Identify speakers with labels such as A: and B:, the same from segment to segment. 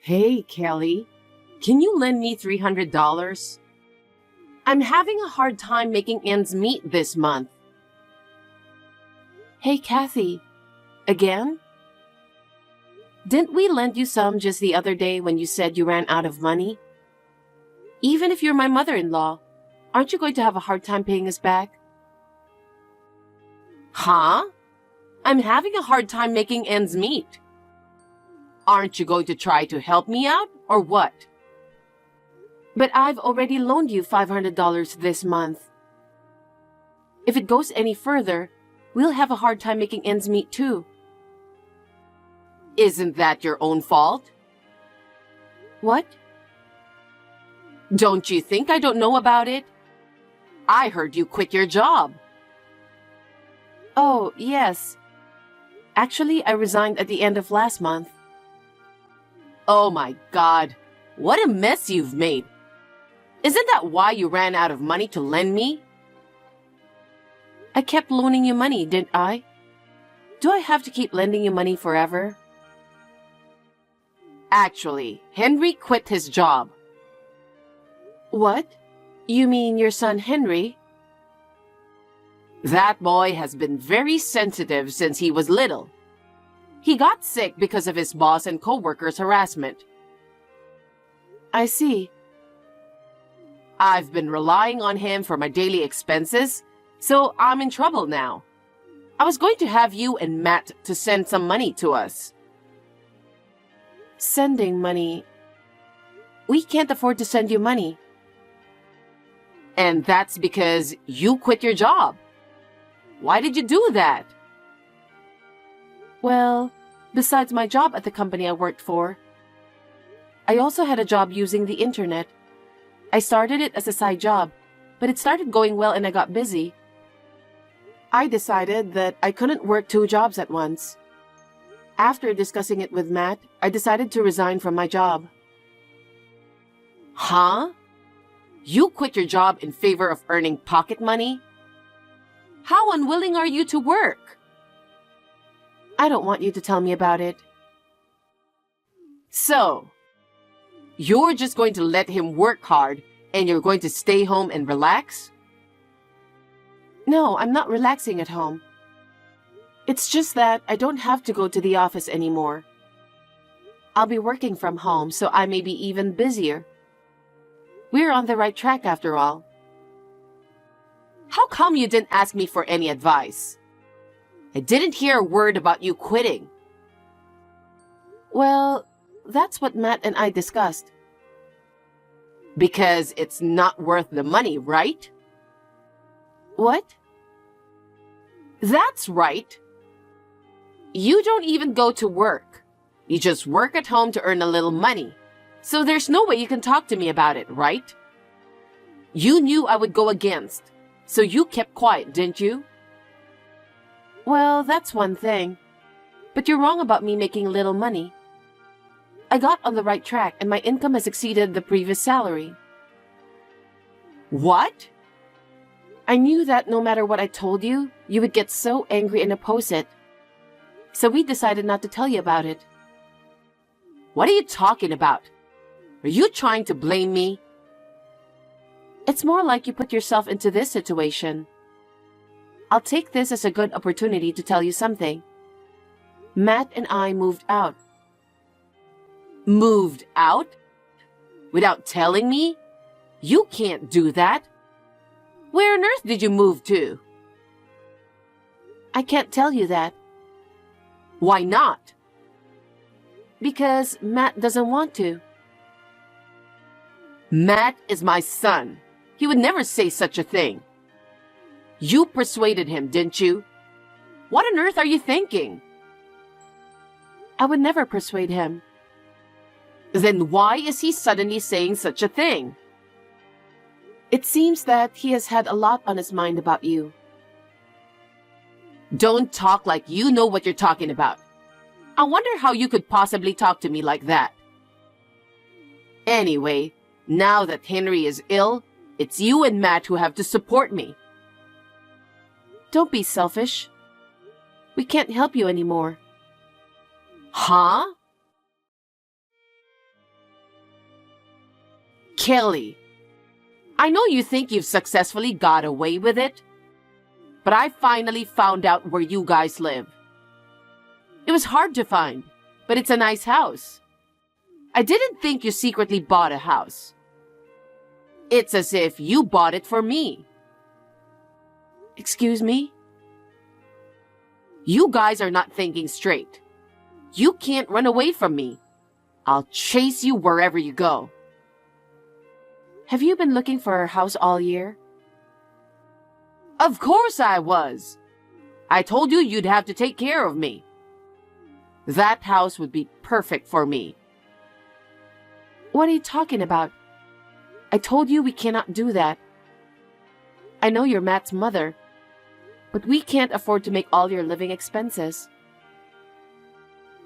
A: Hey, Kelly, can you lend me $300? I'm having a hard time making ends meet this month. Hey, Kathy, again? Didn't we lend you some just the other day when you said you ran out of money? Even if you're my mother-in-law, aren't you going to have a hard time paying us back? Huh? I'm having a hard time making ends meet. Aren't you going to try to help me out, or what? But I've already loaned you $500 this month. If it goes any further, we'll have a hard time making ends meet too. Isn't that your own fault? What? Don't you think I don't know about it? I heard you quit your job. Oh, yes. Actually, I resigned at the end of last month. Oh my God, what a mess you've made. Isn't that why you ran out of money to lend me? I kept loaning you money, didn't I? Do I have to keep lending you money forever? Actually, Henry quit his job. What? You mean your son Henry? That boy has been very sensitive since he was little. He got sick because of his boss and co-workers' harassment. I see. I've been relying on him for my daily expenses, so I'm in trouble now. I was going to have you and Matt to send some money to us. Sending money? We can't afford to send you money. And that's because you quit your job. Why did you do that? Well, besides my job at the company I worked for, I also had a job using the internet. I started it as a side job, but it started going well and I got busy. I decided that I couldn't work two jobs at once. After discussing it with Matt, I decided to resign from my job. Huh? You quit your job in favor of earning pocket money? How unwilling are you to work? I don't want you to tell me about it. So, you're just going to let him work hard and you're going to stay home and relax? No, I'm not relaxing at home. It's just that I don't have to go to the office anymore. I'll be working from home, so I may be even busier. We're on the right track after all. How come you didn't ask me for any advice? I didn't hear a word about you quitting. Well, that's what Matt and I discussed. Because it's not worth the money, right? What? That's right. You don't even go to work. You just work at home to earn a little money. So there's no way you can talk to me about it, right? You knew I would go against, so you kept quiet, didn't you? Well, that's one thing. But you're wrong about me making little money. I got on the right track and my income has exceeded the previous salary. What? I knew that no matter what I told you, you would get so angry and oppose it. So we decided not to tell you about it. What are you talking about? Are you trying to blame me? It's more like you put yourself into this situation. I'll take this as a good opportunity to tell you something. Matt and I moved out. Moved out? Without telling me? You can't do that. Where on earth did you move to? I can't tell you that. Why not? Because Matt doesn't want to. Matt is my son. He would never say such a thing. You persuaded him, didn't you? What on earth are you thinking? I would never persuade him. Then why is he suddenly saying such a thing? It seems that he has had a lot on his mind about you. Don't talk like you know what you're talking about. I wonder how you could possibly talk to me like that. Anyway, now that Henry is ill, it's you and Matt who have to support me. Don't be selfish. We can't help you anymore. Huh? Kelly, I know you think you've successfully got away with it, but I finally found out where you guys live. It was hard to find, but it's a nice house. I didn't think you secretly bought a house. It's as if you bought it for me. Excuse me? You guys are not thinking straight. You can't run away from me. I'll chase you wherever you go. Have you been looking for a house all year? Of course I was. I told you you'd have to take care of me. That house would be perfect for me. What are you talking about? I told you we cannot do that. I know you're Matt's mother, but we can't afford to make all your living expenses.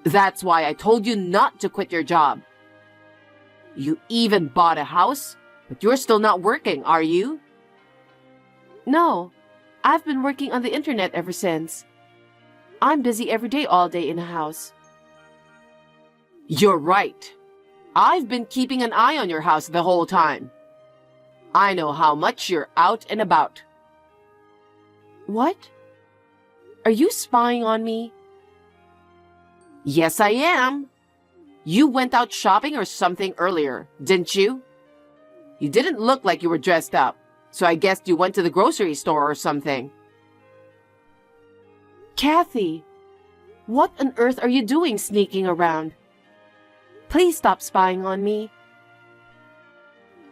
A: That's why I told you not to quit your job. You even bought a house, but you're still not working, are you? No, I've been working on the internet ever since. I'm busy every day, all day in the house. You're right. I've been keeping an eye on your house the whole time. I know how much you're out and about. What? Are you spying on me? Yes, I am. You went out shopping or something earlier, didn't you? You didn't look like you were dressed up, so I guessed you went to the grocery store or something. Kathy, what on earth are you doing sneaking around? Please stop spying on me.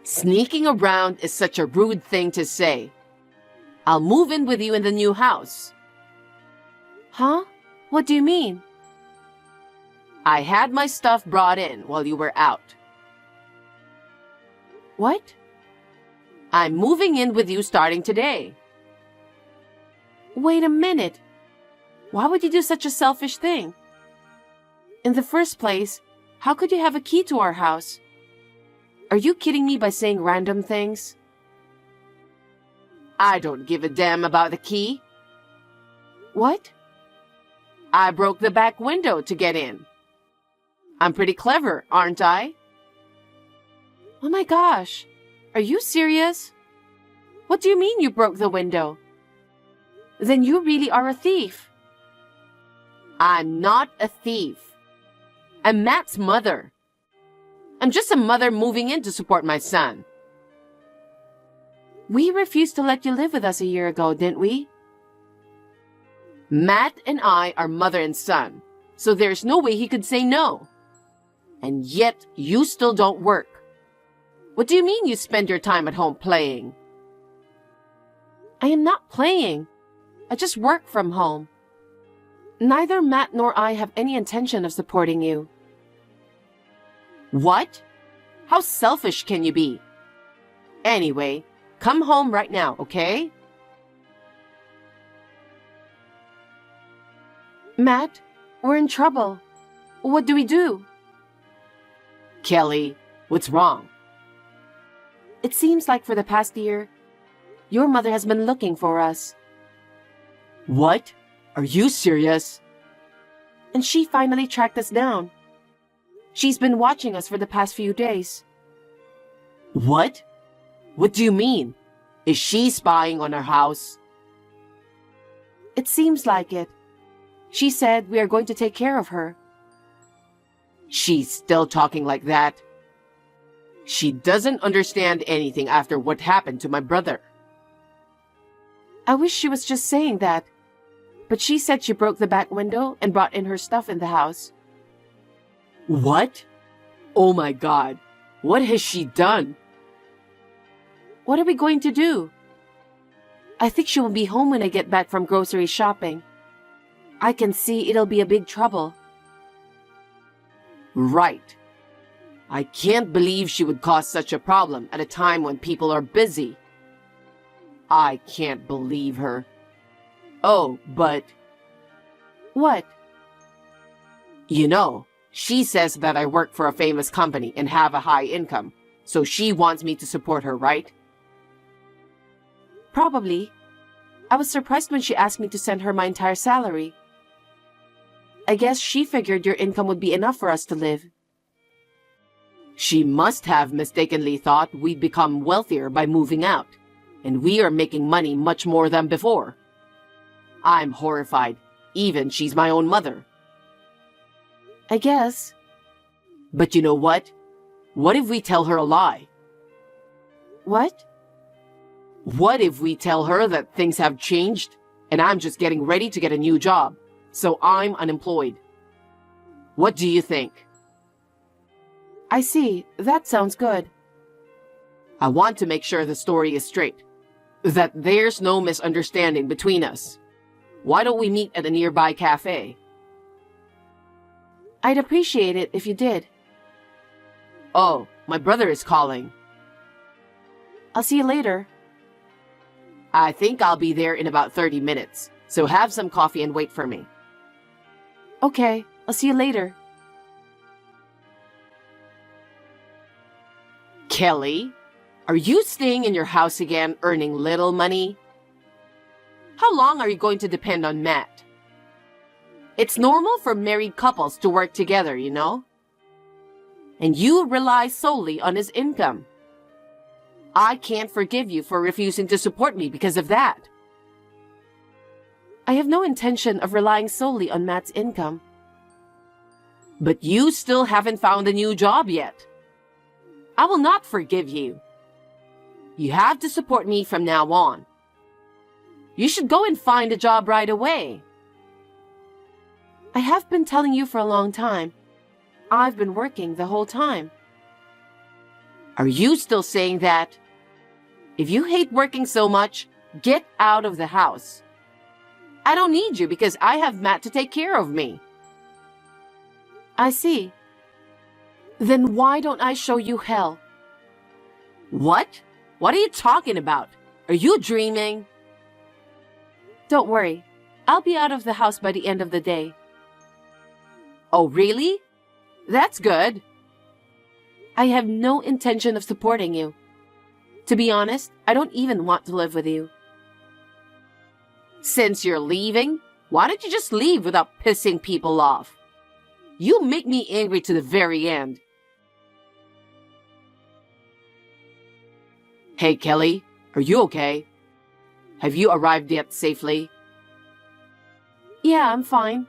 A: Sneaking around is such a rude thing to say. I'll move in with you in the new house. Huh? What do you mean? I had my stuff brought in while you were out. What? I'm moving in with you starting today. Wait a minute. Why would you do such a selfish thing? In the first place, how could you have a key to our house? Are you kidding me by saying random things? I don't give a damn about the key. What? I broke the back window to get in. I'm pretty clever, aren't I? Oh my gosh. Are you serious? What do you mean you broke the window? Then you really are a thief. I'm not a thief. I'm Matt's mother. I'm just a mother moving in to support my son. We refused to let you live with us a year ago, didn't we? Matt and I are mother and son, so there's no way he could say no. And yet, you still don't work. What do you mean you spend your time at home playing? I am not playing. I just work from home. Neither Matt nor I have any intention of supporting you. What? How selfish can you be? Anyway, come home right now, okay? Matt, we're in trouble. What do we do? Kelly, what's wrong? It seems like for the past year, your mother has been looking for us. What? Are you serious? And she finally tracked us down. She's been watching us for the past few days. What? What do you mean? Is she spying on our house? It seems like it. She said we are going to take care of her. She's still talking like that. She doesn't understand anything after what happened to my brother. I wish she was just saying that. But she said she broke the back window and brought in her stuff in the house. What? Oh my God. What has she done? What are we going to do? I think she will be home when I get back from grocery shopping. I can see it'll be a big trouble. Right. I can't believe she would cause such a problem at a time when people are busy. I can't believe her. Oh, but... What? You know, she says that I work for a famous company and have a high income, so she wants me to support her, right? Probably. I was surprised when she asked me to send her my entire salary. I guess she figured your income would be enough for us to live. She must have mistakenly thought we'd become wealthier by moving out, and we are making money much more than before. I'm horrified. Even she's my own mother.
B: I guess.
A: But you know what? What if we tell her a lie?
B: What?
A: What if we tell her that things have changed and I'm just getting ready to get a new job, so I'm unemployed? What do you think?
B: I see. That sounds good.
A: I want to make sure the story is straight, that there's no misunderstanding between us. Why don't we meet at a nearby cafe?
B: I'd appreciate it if you did.
A: Oh, my brother is calling.
B: I'll see you later.
A: I think I'll be there in about 30 minutes, so have some coffee and wait for me.
B: Okay, I'll see you later.
A: Kelly, are you staying in your house again, earning little money? How long are you going to depend on Matt? It's normal for married couples to work together, you know? And you rely solely on his income. I can't forgive you for refusing to support me because of that.
B: I have no intention of relying solely on Matt's income.
A: But you still haven't found a new job yet. I will not forgive you. You have to support me from now on. You should go and find a job right away.
B: I have been telling you for a long time. I've been working the whole time.
A: Are you still saying that? If you hate working so much, get out of the house. I don't need you because I have Matt to take care of me.
B: I see. Then why don't I show you hell?
A: What? What are you talking about? Are you dreaming?
B: Don't worry. I'll be out of the house by the end of the day.
A: Oh, really? That's good.
B: I have no intention of supporting you. To be honest, I don't even want to live with you.
A: Since you're leaving, why don't you just leave without pissing people off? You make me angry to the very end. Hey, Kelly, are you okay? Have you arrived yet safely?
B: Yeah, I'm fine.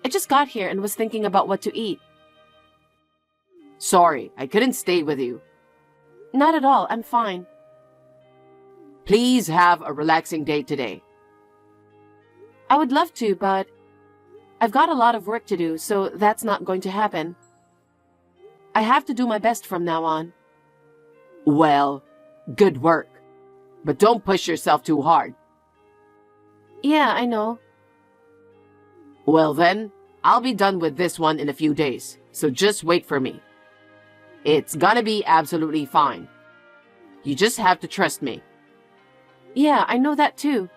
B: I just got here and was thinking about what to eat.
A: Sorry, I couldn't stay with you.
B: Not at all, I'm fine.
A: Please have a relaxing day today.
B: I would love to, but I've got a lot of work to do, so that's not going to happen. I have to do my best from now on.
A: Well, good work. But don't push yourself too hard.
B: Yeah, I know.
A: Well then, I'll be done with this one in a few days, so just wait for me. It's gonna be absolutely fine. You just have to trust me.
B: Yeah, I know that too.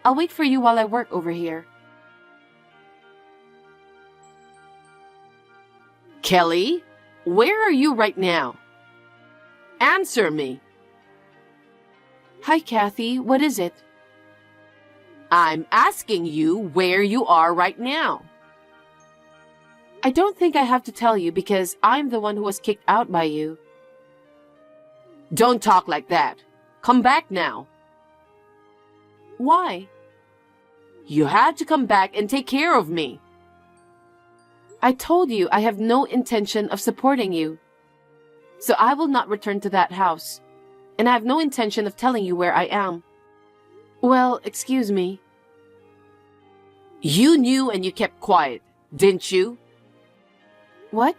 B: I'll wait for you while I work over here.
A: Kelly, where are you right now? Answer me.
B: Hi, Kathy. What is it?
A: I'm asking you where you are right now.
B: I don't think I have to tell you because I'm the one who was kicked out by you.
A: Don't talk like that. Come back now.
B: Why?
A: You had to come back and take care of me.
B: I told you I have no intention of supporting you. So I will not return to that house. And I have no intention of telling you where I am. Well, excuse me.
A: You knew and you kept quiet, didn't you?
B: What?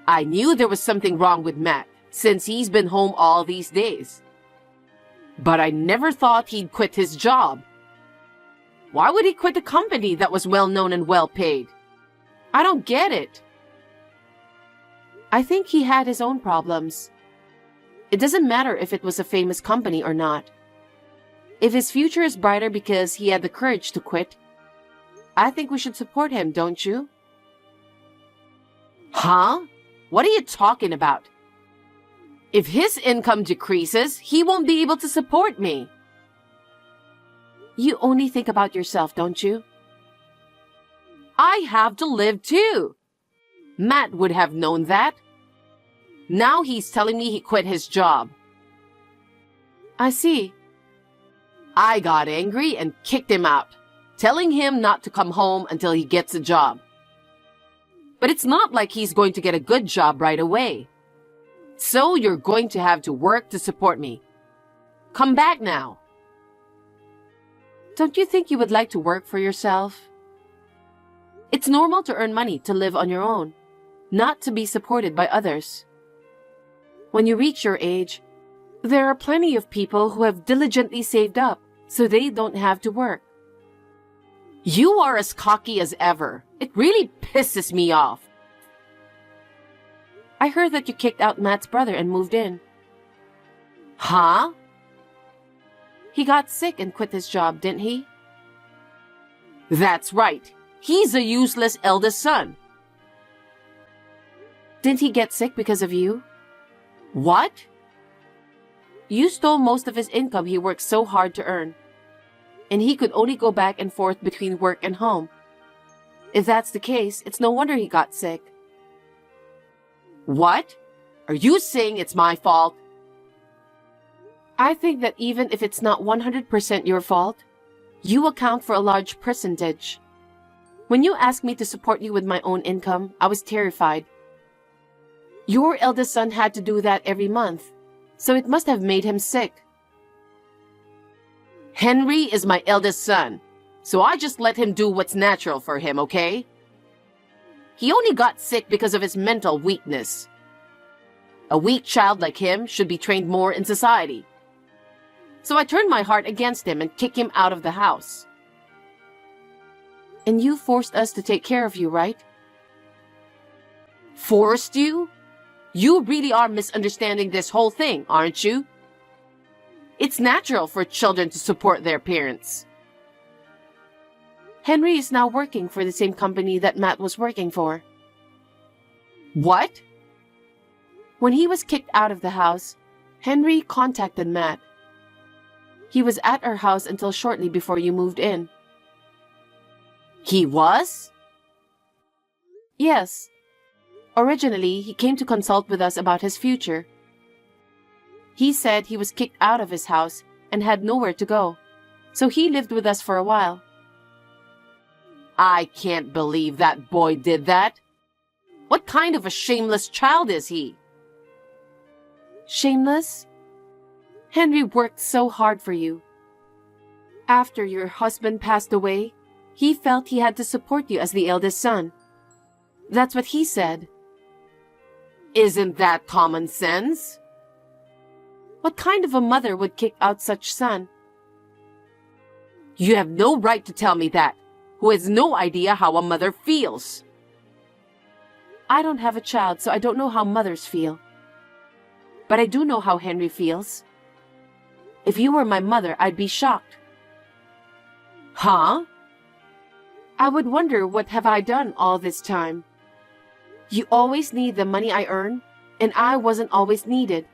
A: I knew there was something wrong with Matt since he's been home all these days. But I never thought he'd quit his job. Why would he quit a company that was well known and well paid? I don't get it.
B: I think he had his own problems. It doesn't matter if it was a famous company or not. If his future is brighter because he had the courage to quit, I think we should support him, don't you?
A: Huh? What are you talking about? If his income decreases, he won't be able to support me.
B: You only think about yourself, don't you?
A: I have to live too. Matt would have known that. Now he's telling me he quit his job.
B: I see.
A: I got angry and kicked him out, telling him not to come home until he gets a job. But it's not like he's going to get a good job right away. So you're going to have to work to support me. Come back now.
B: Don't you think you would like to work for yourself? It's normal to earn money to live on your own, not to be supported by others. When you reach your age, there are plenty of people who have diligently saved up so they don't have to work.
A: You are as cocky as ever. It really pisses me off.
B: I heard that you kicked out Matt's brother and moved in.
A: Huh?
B: He got sick and quit his job, didn't he?
A: That's right. He's a useless eldest son.
B: Didn't he get sick because of you?
A: What?
B: You stole most of his income he worked so hard to earn, and he could only go back and forth between work and home. If that's the case, it's no wonder he got sick.
A: What? Are you saying it's my fault?
B: I think that even if it's not 100% your fault, you account for a large percentage. When you asked me to support you with my own income, I was terrified. Your eldest son had to do that every month, so it must have made him sick.
A: Henry is my eldest son, so I just let him do what's natural for him, okay? He only got sick because of his mental weakness. A weak child like him should be trained more in society. So I turned my heart against him and kicked him out of the house.
B: And you forced us to take care of you, right?
A: Forced you? You really are misunderstanding this whole thing, aren't you? It's natural for children to support their parents.
B: Henry is now working for the same company that Matt was working for.
A: What?
B: When he was kicked out of the house, Henry contacted Matt. He was at our house until shortly before you moved in.
A: He was?
B: Yes. Originally, he came to consult with us about his future. He said he was kicked out of his house and had nowhere to go, so he lived with us for a while.
A: I can't believe that boy did that. What kind of a shameless child is he?
B: Shameless? Henry worked so hard for you. After your husband passed away, he felt he had to support you as the eldest son. That's what he said.
A: Isn't that common sense?
B: What kind of a mother would kick out such son?
A: You have no right to tell me that, who has no idea how a mother feels.
B: I don't have a child, so I don't know how mothers feel. But I do know how Henry feels. If you were my mother, I'd be shocked.
A: Huh?
B: I would wonder, what have I done all this time? You always need the money I earn, and I wasn't always needed.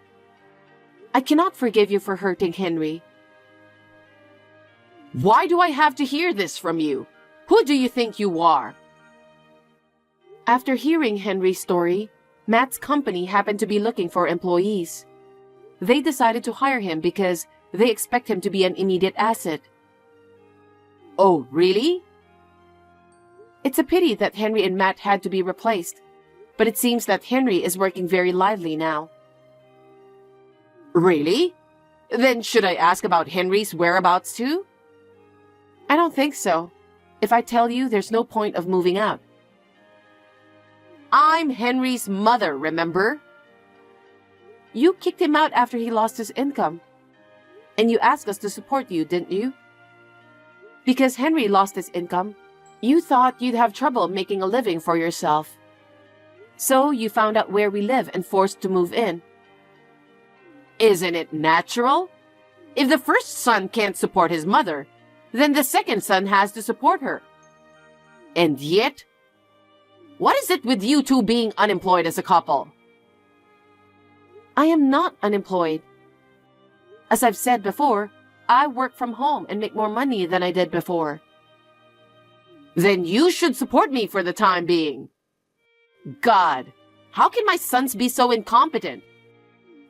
B: I cannot forgive you for hurting Henry.
A: Why do I have to hear this from you? Who do you think you are?
B: After hearing Henry's story, Matt's company happened to be looking for employees. They decided to hire him because they expect him to be an immediate asset.
A: Oh, really?
B: It's a pity that Henry and Matt had to be replaced, but it seems that Henry is working very lively now.
A: Really? Then should I ask about Henry's whereabouts too?
B: I don't think so. If I tell you, there's no point of moving out.
A: I'm Henry's mother, remember?
B: You kicked him out after he lost his income. And you asked us to support you, didn't you? Because Henry lost his income, you thought you'd have trouble making a living for yourself. So you found out where we live and forced to move in.
A: Isn't it natural? If the first son can't support his mother, then the second son has to support her. And yet, what is it with you two being unemployed as a couple?
B: I am not unemployed. As I've said before, I work from home and make more money than I did before.
A: Then you should support me for the time being. God, how can my sons be so incompetent?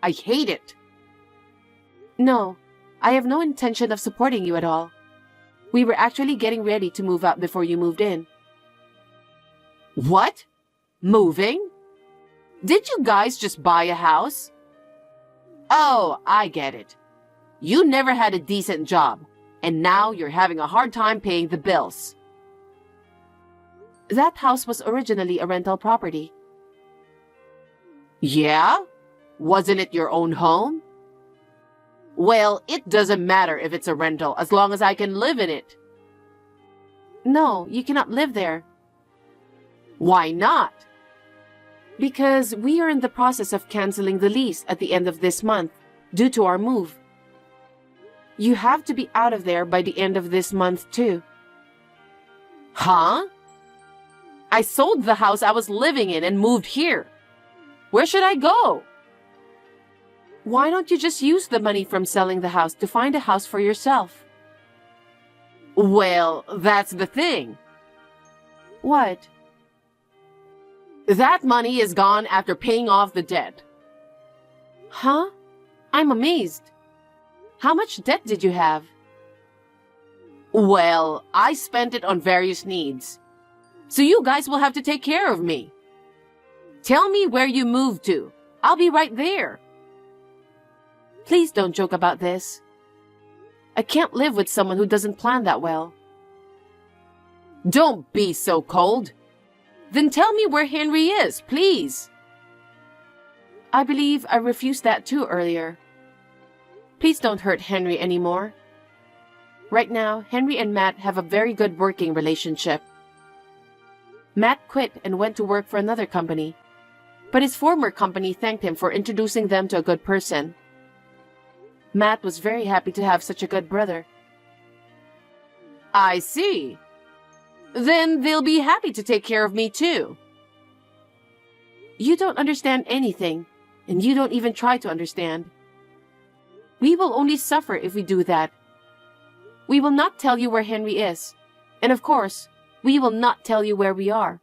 A: I hate it.
B: No, I have no intention of supporting you at all. We were actually getting ready to move out before you moved in.
A: What? Moving? Did you guys just buy a house? Oh, I get it. You never had a decent job, and now you're having a hard time paying the bills.
B: That house was originally a rental property.
A: Yeah? Wasn't it your own home? Well, it doesn't matter if it's a rental as long as I can live in it.
B: No, you cannot live there.
A: Why not?
B: Because we are in the process of canceling the lease at the end of this month due to our move. You have to be out of there by the end of this month too.
A: Huh? I sold the house I was living in and moved here. Where should I go?
B: Why don't you just use the money from selling the house to find a house for yourself?
A: Well, that's the thing.
B: What?
A: That money is gone after paying off the debt.
B: Huh? I'm amazed. How much debt did you have?
A: Well, I spent it on various needs. So you guys will have to take care of me. Tell me where you moved to. I'll be right there.
B: Please don't joke about this. I can't live with someone who doesn't plan that well.
A: Don't be so cold. Then tell me where Henry is, please.
B: I believe I refused that too earlier. Please don't hurt Henry anymore. Right now, Henry and Matt have a very good working relationship. Matt quit and went to work for another company, but his former company thanked him for introducing them to a good person. Matt was very happy to have such a good brother.
A: I see. Then they'll be happy to take care of me too.
B: You don't understand anything, and you don't even try to understand. We will only suffer if we do that. We will not tell you where Henry is, and of course, we will not tell you where we are.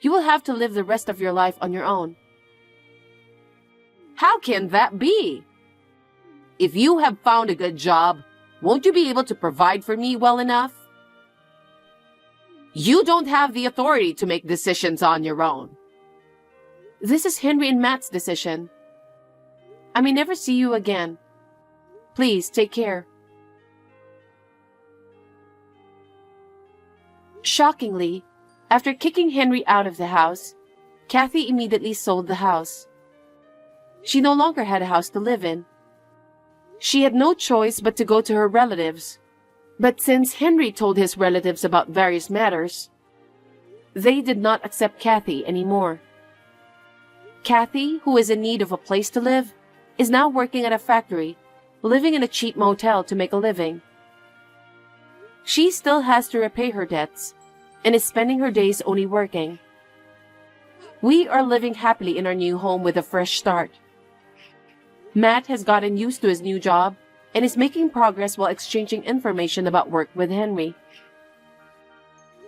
B: You will have to live the rest of your life on your own.
A: How can that be? If you have found a good job, won't you be able to provide for me well enough? You don't have the authority to make decisions on your own.
B: This is Henry and Matt's decision. I may never see you again. Please take care. Shockingly, after kicking Henry out of the house, Kathy immediately sold the house. She no longer had a house to live in. She had no choice but to go to her relatives. But since Henry told his relatives about various matters, they did not accept Kathy anymore. Kathy, who is in need of a place to live, is now working at a factory, living in a cheap motel to make a living. She still has to repay her debts and is spending her days only working. We are living happily in our new home with a fresh start. Matt has gotten used to his new job and is making progress while exchanging information about work with Henry.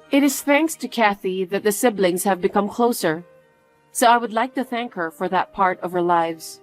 B: It is thanks to Kathy that the siblings have become closer, so I would like to thank her for that part of our lives.